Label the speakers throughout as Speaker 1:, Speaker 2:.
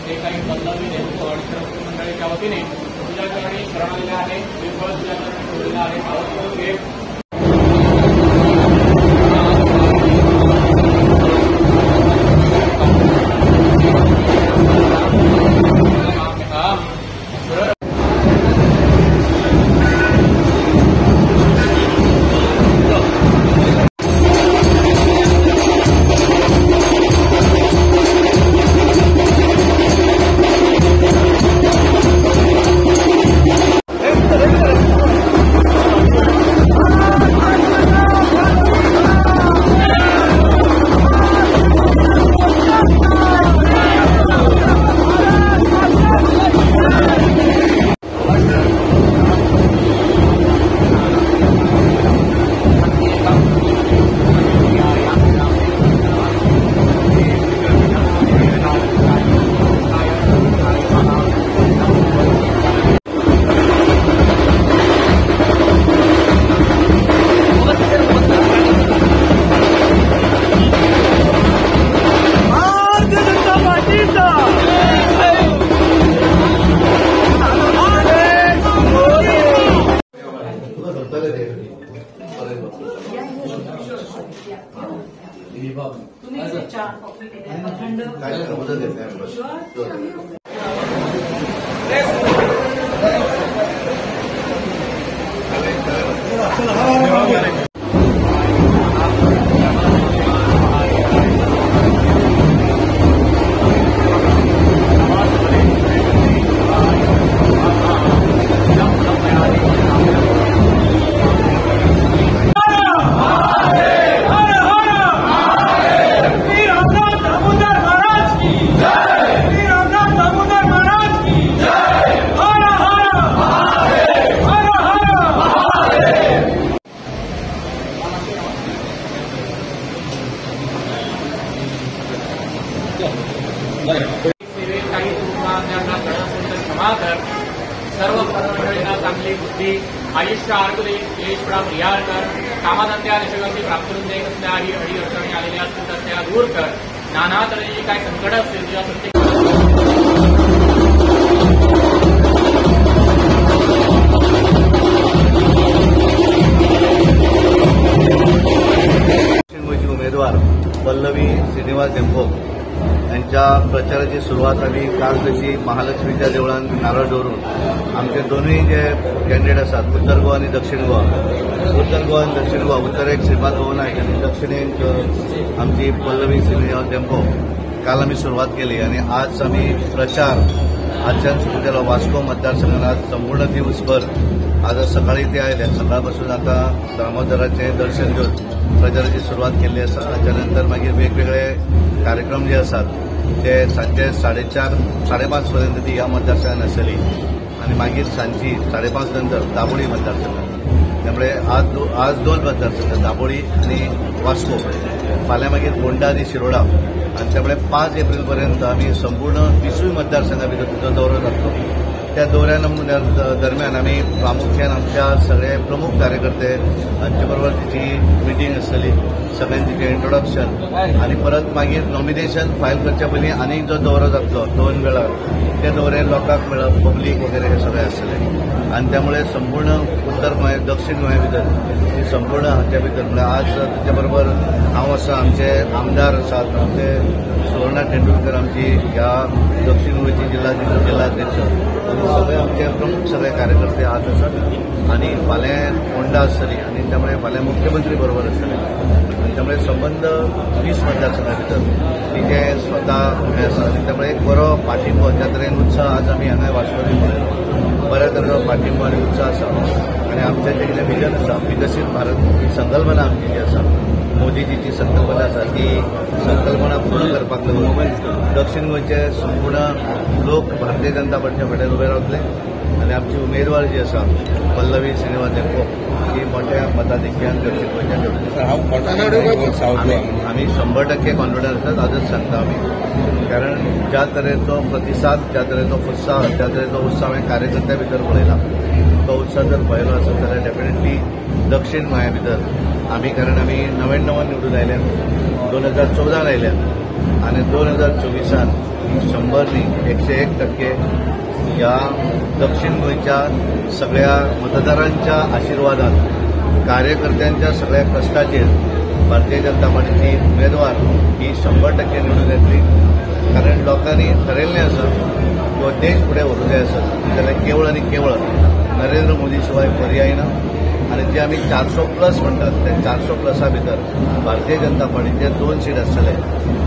Speaker 1: जे काही पल्लवी नेमकं अडचण मंडळीच्या वतीने तुझ्याकडे शरण आलेले आहे बिलकुल तुझ्याकडे ठेवलेला आहे पाऊस करून घे. सेवेत काही चुकमांना कळत क्षमा कर. सर्व मंडळींना चांगली बुद्धी आयुष्य आरोग्य क्लेशपणा परिहार कर. कामाधंद्या यशोगती प्राप्त करून देत असणारी अडी अडचणी आलेल्या असतील तर त्या दूर कर. नाना तऱ्हेची काही संकट असतील तुझ्या प्रत्येक
Speaker 2: उमेदवार पल्लवी श्रीनिवास देमको यांच्या प्रचाराची सुरुवात आम्ही काल तशी महालक्ष्मीच्या देवळान नारळ दवरून आमचे दोन्ही जे कॅन्डिडेट असतात उत्तर गोवा आणि दक्षिण गोवा. उत्तर गोवा आणि दक्षिण गोवा उत्तरेक श्रीपाद भवन नायक आणि दक्षिणेक आमची पल्लवी श्रीनिवास देमको काल आम्ही सुरुवात केली आणि आज आम्ही प्रचार आजच्यान सुरू केला. वास्को मतदारसंघात संपूर्ण दिवसभर आज सकाळी ते आयले. सकाळपासून आता दामोदराचे दर्शन घेऊन प्रचाराची सुरुवात केली आसा. त्याच्यानंतर मागीर वेगवेगळे कार्यक्रम जे असतात ते सांजे 4:30 पर्यंत ती ह्या मतदारसंघात आसतली आणि मागीर सांजची 5:30 नंतर दाबोळी मतदारसंघात. त्यामुळे आज दोन मतदारसंघ दाबोळी आणि वास्को. फाल्यां मागीर फोंडा आणि शिरोडा आणि त्यामुळे 5 एप्रिलपर्यंत आम्ही संपूर्ण 20 मतदारसंघा भितर तुझो दौरो जातलो. त्या दौऱ्या दरम्यान आम्ही प्रामुख्यान आमच्या सगळे प्रमुख कार्यकर्ते हांचे बरोबर तिची मिटींग आसतली. सगळ्यांचे तिचे इंट्रोडक्शन आणि परत मागीर नॉमिनेशन फायल करच्या पयलीं आनीक जो दौरो जातलो 2 वेळार ते दौरे लोकांक मेळप पब्लीक वगैरे हे सगळे आसतले. आणि त्यामुळे संपूर्ण उत्तर गोंय दक्षिण गोंया भितर ही संपूर्ण हाच्या भितर म्हणजे आज त्याच्या बरोबर हांव आसा, आमचे आमदार आसात, आमचे सुवर्णा तेंडुलकर आमची ह्या दक्षिण गोंयची जिल्हाध्यक्ष सगळे आमचे प्रमुख सगळे कार्यकर्ते आज आसात आणि फाल्यां फोंडा आसतली आणि त्यामुळे फाल्यां मुख्यमंत्री बरोबर आसतले आणि त्यामुळे संबंध 20 मतदारसंघा भितर तिचे स्वता हे आसा आणि त्यामुळे एक बरो पाठिंबो त्या तरेन उत्साह आज आमी हांगा वास्कोनी पळयलो. बऱ्या तरेचो पाठिंबो आनी उत्साह आसा आणि आमचें जें कितें विजन आसा विकसीत भारत ही संकल्पना आमची जी आसा मोदीजीची संकल्पना आसा ती संकल्पना पूर्ण करपाक लागून दक्षिण गोंयचे संपूर्ण लोक भारतीय जनता पार्टीच्या फाटल्यान उबे रावतले आणि आमची उमेदवार जी आसा पल्लवी श्रीनिवास देमको ही मोठ्या मताधिक्यान दक्षिण गोंयच्या आमी 100% कॉन्फिडंट आसात. आजच सांगता आमी कारण ज्या तरेचो प्रतिसाद ज्या तरेचो उत्साह ज्या तरेचो उत्साह हांवें कार्यकर्त्या भितर पळयला तो उत्साह जर पळयलो आसत जाल्यार डेफिनेटली दक्षिण गोंया भितर आमी कारण आमी 99 निवडून आयल्यात 2014 आयल्यात आणि 2024 100नी 101% या दक्षिण गोंयच्या सगळ्या मतदारांच्या आशीर्वादात कार्यकर्त्यांच्या सगळ्या कष्टाचेर भारतीय जनता पार्टीची उमेदवार ही 100% निवडून येतली. कारण लोकांनी ठरयल्लें आसा किंवा देश फुडें व्हरूंक जाय आसत जाल्यार केवळ आनी केवळ नरेंद्र मोदी शिवाय पर्याय ना. आणि जे आमी 400+ म्हणटात ते 400+ भितर भारतीय जनता पार्टीचे 2 सीट आसतले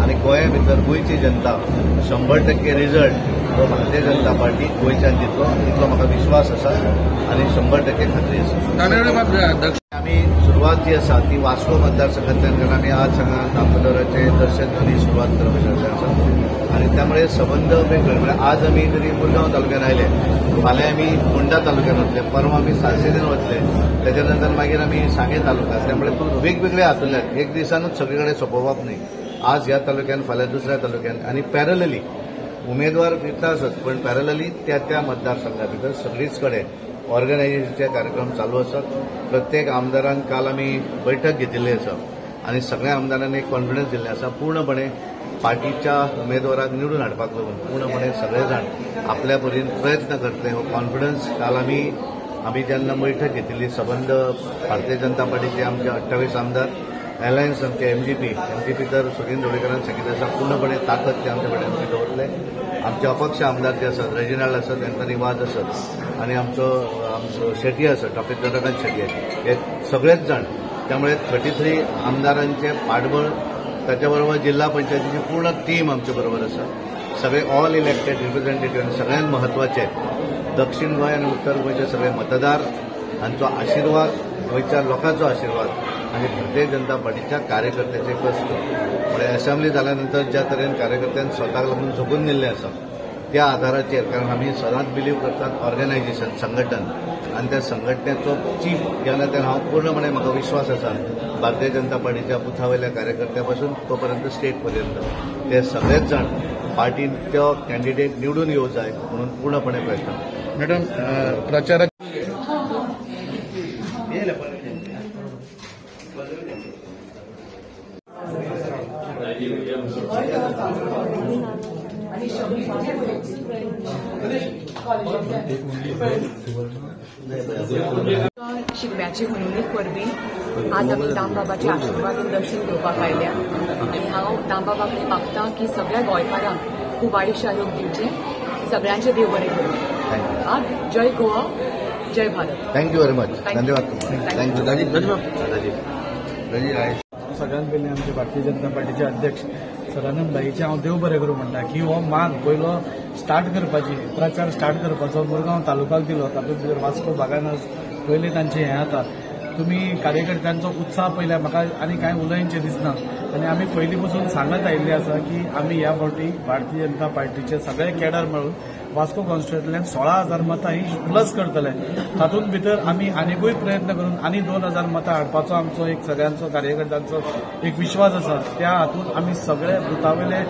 Speaker 2: आणि गोंया भितर गोंयची जनता 100% रिजल्ट तो भारतीय जनता पार्टी गोंयच्यान दितलो इतलो म्हाका विश्वास आसा आणि 100% खात्री आसा. आमी सुरवात जी आसा ती वास्को मतदारसंघांतल्यान कारण आमी आज हांगा दामोदराचे दर्शन घेवन सुरवात करप अशें आसा आणि त्यामुळे संबंध वेगळे म्हणजे आज आमी जरी मुरगांव तालुक्यात आयले फाल्यां आमी फोंडा तालुक्यात वतले परवा आमी सालसेतेन वतले त्याच्या नंतर मागीर आमी सांगे तालुका त्यामुळे वेगवेगळे हातूंतल्यान एक दिसानूच सगळे कडेन सोंपोवप न्ही. आज ह्या तालुक्यान फाल्यां दुसऱ्या तालुक्यान आणि पॅरलली उमेदवार फिरता आसत पण पॅरलली त्या मतदारसंघा भितर सगळीच कडेन ऑर्गनायझेशनचे कार्यक्रम चालू आसात. प्रत्येक आमदारान काल आमी बैठक घेतिल्ली आसा आणि सगळ्या आमदारांनी एक कॉन्फिडन्स दिल्ले आसा पूर्णपणे पार्टीच्या उमेदवाराक निवडून हाडपाक लागून पूर्णपणे सगळे जाण आपल्या परीन प्रयत्न करतले. हो कॉन्फिडन्स काल आमी जेन्ना बैठक घेतिल्ली संबंध भारतीय जनता पार्टीचे आमचे 28 आमदार एलायन्स आमचे एमजीपी तर सुनील ढवळीकरान सांगितलें आसा पूर्णपणे ताकद ते आमचे कडेन आमी दवरले. आमचे अपक्ष आमदार जे आसात रेजिनाल्ड आसात एंथनी वाज आसात आणि आमचो शेट्टी आसा डॉक्टर चंद्रकांत शेट्टी हे सगळेच जाण. त्यामुळे 33 आमदारांचे पाठबळ त्याच्याबरोबर जिल्हा पंचायतीची पूर्ण टीम आमच्या बरोबर आसा. सगळे ऑल इलेक्टेड रिप्रेझेंटेटिव्ह आणि सगळ्यात महत्वाचे दक्षिण गोंय आणि उत्तर गोंयचे सगळे मतदार हांचो आशीर्वाद गोंयच्या लोकांचो आशीर्वाद आणि भारतीय जनता पार्टीच्या कार्यकर्त्याचे कष्ट म्हणजे असेंब्ली जाल्यानंतर ज्या तरेन कार्यकर्त्यांनी स्वताक लागून झोकून दिल्ले आसा त्या आधाराचेर कारण आमी सदांच बिलीव करतात ऑर्गनायझेशन संघटन आणि त्या संघटनेचो चीफ जेन्ना तेन्ना हांव पूर्णपणे म्हाका विश्वास आसा भारतीय जनता पार्टीच्या बुथावयल्या कार्यकर्त्या पासून तो पर्यंत स्टेट पर्यंत ते सगळेच जाण पार्टीन तो कॅन्डिडेट निवडून येवं जाय म्हणून पूर्णपणे प्रयत्न.
Speaker 3: मॅडम प्रचारक
Speaker 4: शिगम्याची म्हणूनच परबीं आज आमी दामबाबाचे आशिर्वाद दर्शन घेवपाक आयल्या आनी हांव दामबाबा कडेन मागतां की सगळ्या गोंयकारांक खूब आयुश्य आरोग्य दिवचें सगळ्यांचे देव बरें करूं. आज जय गोवा जय भारत.
Speaker 2: Thank you very much. धन्यवाद. थँक्यू.
Speaker 3: सगळ्यांत पयलीं आमचे भारतीय जनता पार्टीचे अध्यक्ष सदानंद भाईचे हांव देव बरें करूं म्हणटा की हो मान पयलो स्टार्ट करपाची प्रचार स्टार्ट करपाचो मुरगांव तालुक्याक दिलो तातूंत भितर वास्को भागांत पयलीं तांचें हें जाता. तुमी कार्यकर्त्यांचो उत्साह पळयल्यार म्हाका आनी कांय उलयनचें दिसना आनी आमी पयलीं पासून सांगत आयिल्ले आसा की आमी ह्या फावटी भारतीय जनता पार्टीचे सगळे कॅडर मेळून वास्को कॉन्स्टिट्युएंसींतल्यान 16,000 मतां ही प्लस करतले. तातूंत भितर आमी आनीकूय प्रयत्न करून आनी 2,000 मतां हाडपाचो आमचो एक सगळ्यांचो कार्यकर्त्यांचो एक विश्वास आसा. त्या हातूंत आमी सगळे बुथावयले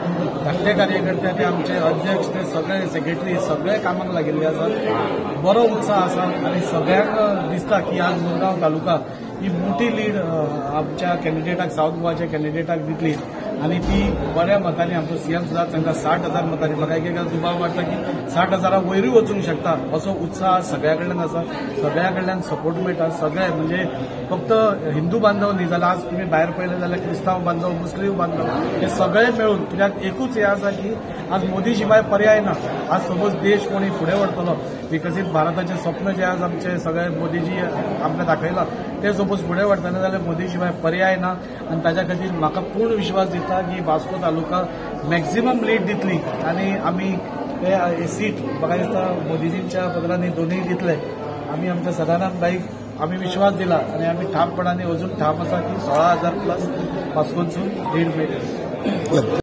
Speaker 3: धाकटे कार्यकर्ते ते आमचे अध्यक्ष ते सगळे सेक्रेटरी सगळे कामाक लागिल्ले आसात. बरो उत्साह आसा आनी सगळ्यांक दिसता की आज मुरगांव तालुका ही मोठी लीड आमच्या कॅन्डिडेटाक साऊथ गोवाच्या कॅन्डिडेटाक दितली आणि ती बऱ्या मतांनी आमचो सीएम सुद्धा तांकां 60,000 मतांनी म्हाका एक दुबाव वाटता की 60,000 वयरूय वचूंक शकता असो उत्साह सगळ्या कडल्यान आसा. सगळ्या कडल्यान सपोर्ट मेळटा. सगळे म्हणजे फक्त हिंदू बांधव न्ही जाल्यार आज तुम्ही भायर पळयलें जाल्यार क्रिस्तांव बांधव मुस्लीम बांधव हे सगळे मेळून कित्याक एकूच हे आसा की आज मोदी शिवाय पर्याय ना. आज सपोज देश कोणी फुडें व्हरतलो विकसीत भारताचे स्वप्न जे आज आमचे सगळे मोदीजी आमकां दाखयला ते सपोज फुडें व्हरतले जाल्यार मोदी शिवाय पर्याय ना आनी ताच्या खातीर म्हाका पूर्ण विश्वास दिता की वास्को तालुका मॅक्झिमम लीड दितली आनी आमी हे सीट म्हाका दिसता मोदीजींच्या पदरांनी दोनूय दितले. आमी आमच्या सदानंद भाईक आमी विश्वास दिला आनी आमी ठामपणाने अजून ठाम आसा की 16,000 प्लस वास्कोनसून लीड मेळटली.